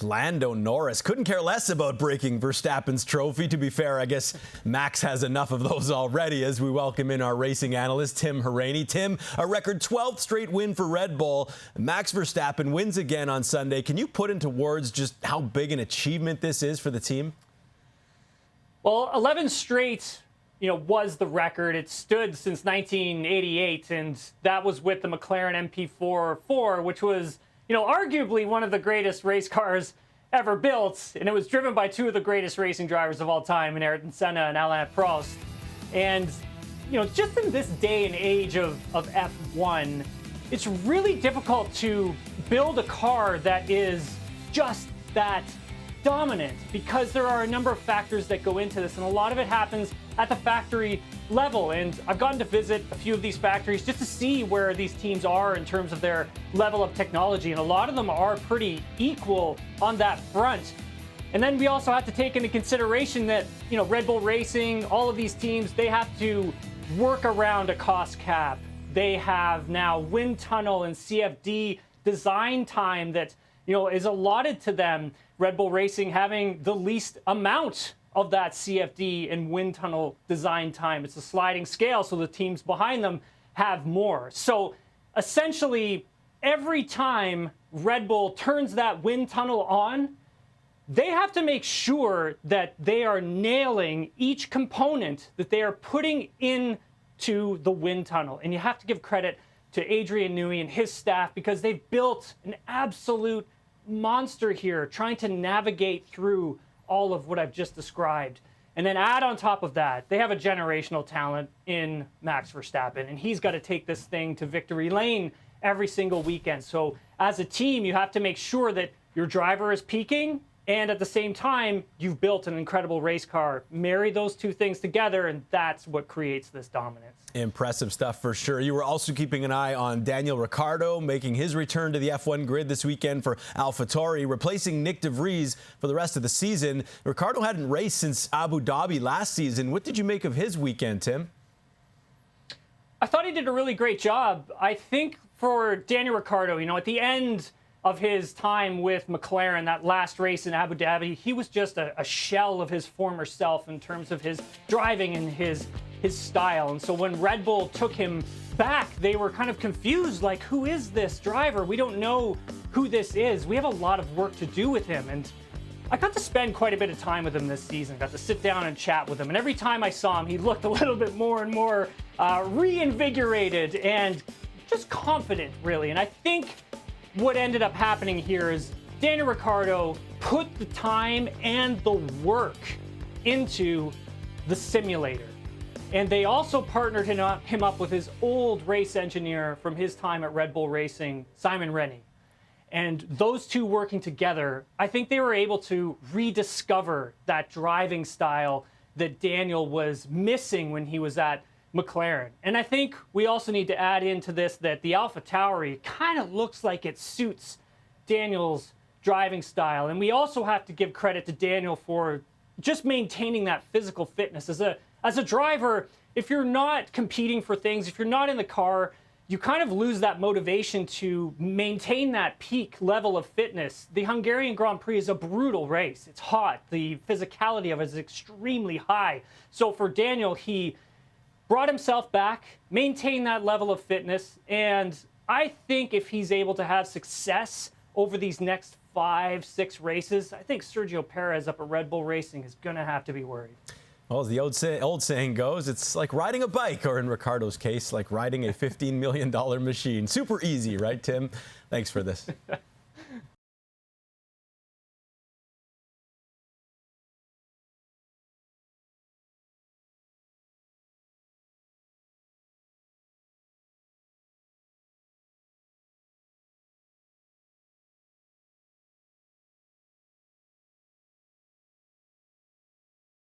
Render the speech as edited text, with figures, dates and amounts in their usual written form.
Lando Norris couldn't care less about breaking Verstappen's trophy. To be fair, I guess Max has enough of those already, as we welcome in our racing analyst, Tim Hauraney. Tim, a record 12th straight win for Red Bull. Max Verstappen wins again on Sunday. Can you put into words just how big an achievement this is for the team? Well, 11 straight, was the record. It stood since 1988, and that was with the McLaren MP4, which was, arguably one of the greatest race cars ever built, and it was driven by two of the greatest racing drivers of all time, in Ayrton Senna and Alain Prost. And, just in this day and age of F1, it's really difficult to build a car that is just that dominant, because there are a number of factors that go into this, and a lot of it happens at the factory level. And I've gotten to visit a few of these factories just to see where these teams are in terms of their level of technology, and a lot of them are pretty equal on that front. And then we also have to take into consideration that, Red Bull Racing, all of these teams, they have to work around a cost cap. They have now wind tunnel and CFD design time that, is allotted to them. Red Bull Racing having the least amount of that CFD and wind tunnel design time. It's a sliding scale, so the teams behind them have more. So essentially, every time Red Bull turns that wind tunnel on, they have to make sure that they are nailing each component that they are putting into the wind tunnel. And you have to give credit to Adrian Newey and his staff, because they've built an absolute monster here, trying to navigate through all of what I've just described. And then add on top of that, they have a generational talent in Max Verstappen, and he's got to take this thing to victory lane every single weekend. So as a team, you have to make sure that your driver is peaking, and at the same time, you've built an incredible race car. Marry those two things together, and that's what creates this dominance. Impressive stuff for sure. You were also keeping an eye on Daniel Ricciardo making his return to the F1 grid this weekend for AlphaTauri, replacing Nick de Vries for the rest of the season. Ricciardo hadn't raced since Abu Dhabi last season. What did you make of his weekend, Tim? I thought he did a really great job. I think for Daniel Ricciardo, at the end of his time with McLaren, that last race in Abu Dhabi, he was just a shell of his former self in terms of his driving and his style. And so when Red Bull took him back, they were kind of confused, like, who is this driver? We don't know who this is. We have a lot of work to do with him. And I got to spend quite a bit of time with him this season, got to sit down and chat with him. And every time I saw him, he looked a little bit more and more reinvigorated and just confident, really. And I think what ended up happening here is Daniel Ricciardo put the time and the work into the simulator. And they also partnered him up with his old race engineer from his time at Red Bull Racing, Simon Rennie. And those two working together, I think they were able to rediscover that driving style that Daniel was missing when he was at McLaren. And I think we also need to add into this that the AlphaTauri kind of looks like it suits Daniel's driving style. And we also have to give credit to Daniel for just maintaining that physical fitness. As a driver, if you're not competing for things, if you're not in the car, you kind of lose that motivation to maintain that peak level of fitness. The Hungarian Grand Prix is a brutal race. It's hot. The physicality of it is extremely high. So for Daniel, he brought himself back, maintained that level of fitness, and I think if he's able to have success over these next 5-6 races, I think Sergio Perez up at Red Bull Racing is going to have to be worried. Well, as the old saying goes, it's like riding a bike, or in Ricciardo's case, like riding a $15 million machine. Super easy, right, Tim? Thanks for this.